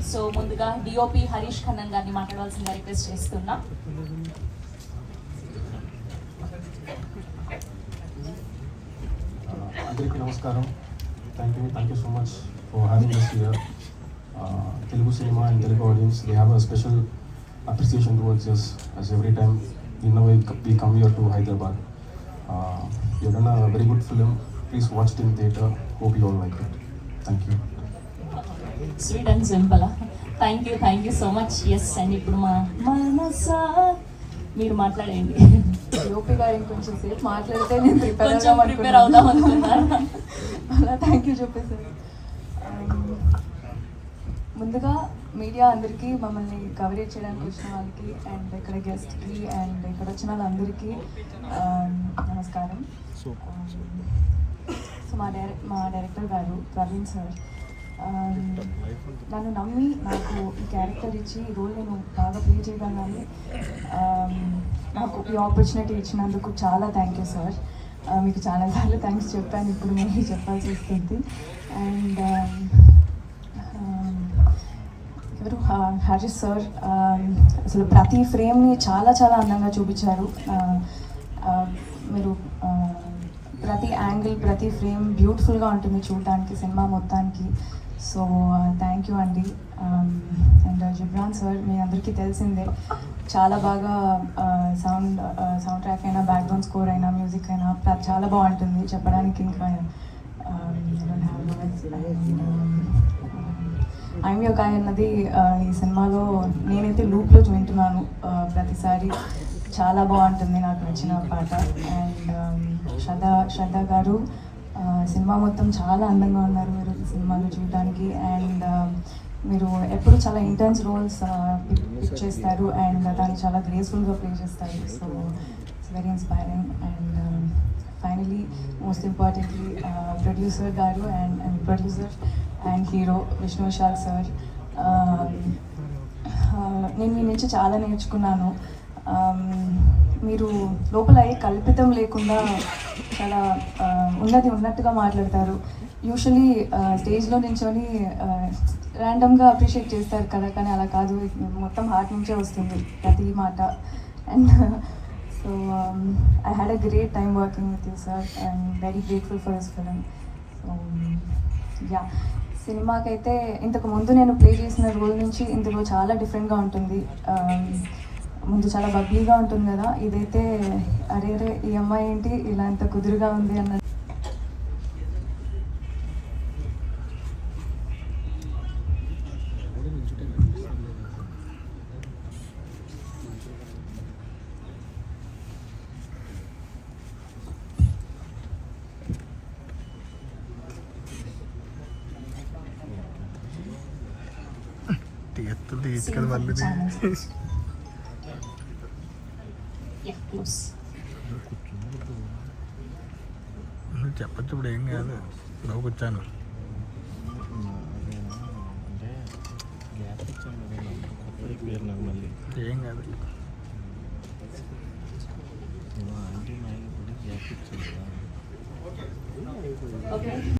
So ముందుగా DOP Harish Khannan గారిని మాట్లాడవలసిందిగా రిక్వెస్ట్ చేస్తున్నా. అందరికీ నమస్కారం. Thank you so much for having us here. Telugu cinema and Telugu audience, they have a special appreciation towards us as every time we come here to Hyderabad. You've done a very good film. Please watch it in theatre. Hope you all like it. Thank you. Sweet and simple. Thank you so much. Yes, and ఇప్పుడు మా మనసా మీరు మాట్లాడండి. యోపి గారు ఇంకొంచెం సేపు మాట్లాడితే నేను prepare అవుదాం అనుకున్నాను. అలా థ్యాంక్ యూ చెప్పేసారు. ముందుగా మీడియా అందరికీ, మమ్మల్ని కవరేజ్ చేయడానికి వచ్చిన వాళ్ళకి, అండ్ ఇక్కడ గెస్ట్కి, అండ్ ఇక్కడ వచ్చిన వాళ్ళందరికీ నమస్కారం. సో మా డైరెక్టర్ గారు ప్రవీణ్ సార్ నన్ను నమ్మి నాకు ఈ క్యారెక్టర్ ఇచ్చి ఈ రోల్ నేను బాగా ప్లే చేయగలను, నాకు ఈ ఆపర్చునిటీ ఇచ్చినందుకు చాలా థ్యాంక్ యూ సార్. మీకు చాలాసార్లు థ్యాంక్స్ చెప్పాను, ఇప్పుడు మళ్ళీ చెప్పాల్సి వస్తుంది. అండ్ ఎవరు హరీష్ సార్ అసలు ప్రతి ఫ్రేమ్ని చాలా చాలా అందంగా చూపించారు. మీరు ప్రతి యాంగిల్, ప్రతి ఫ్రేమ్ బ్యూటిఫుల్గా ఉంటుంది చూడటానికి సినిమా మొత్తానికి. సో థ్యాంక్ యూ అండి. అండ్ జిబ్రాన్ సార్ మీ అందరికీ తెలిసిందే, చాలా బాగా సౌండ్ ట్రాక్ అయినా, బ్యాక్గ్రౌండ్ స్కోర్ అయినా, మ్యూజిక్ అయినా చాలా బాగుంటుంది. చెప్పడానికి ఇంకా ఐఎమ్ యువర్ గాయ్ అన్నది ఈ సినిమాలో నేనైతే లూప్లో వింటున్నాను ప్రతిసారి. చాలా బాగుంటుంది, నాకు నచ్చిన పాట. అండ్ శ్రద్ధ గారు సినిమా మొత్తం చాలా అందంగా ఉన్నారు మీరు సినిమాలో చూడడానికి. అండ్ మీరు ఎప్పుడు చాలా ఇంటెన్స్ రోల్స్ పిక్ చేస్తారు, అండ్ దాన్ని చాలా గ్రేస్ఫుల్గా ప్లే చేస్తారు. So it's very inspiring. And finally most importantly producer గారు and producer and hero Vishnu Vishal sir, నేను మీ నుంచి చాలా నేర్చుకున్నాను. మీరు లోపల కల్పితం లేకుండా చాలా ఉన్నట్టుగా మాట్లాడతారు. యూజువలీ స్టేజ్లో నించొని ర్యాండమ్గా అప్రిషియేట్ చేస్తారు కదా, కానీ అలా కాదు, మొత్తం హార్ట్ నుంచే వస్తుంది ప్రతి మాట. And so I had a great time working with you sir. I'm very grateful for this film. So yeah, సినిమాకైతే ఇంతకు ముందు నేను ప్లే చేసిన రోల్ నుంచి ఇందులో చాలా డిఫరెంట్గా ఉంటుంది. ముందు చాలా బబ్లీగా ఉంటుంది కదా, ఇదైతే అరే ఈ అమ్మాయి ఏంటి ఇలా ఇంత కుదురుగా ఉంది అన్న చెప్పచ్చు. ఇప్పుడు ఏం కాదు, నువ్వు కూర్చాను. ఏం కాదు. ఓకే.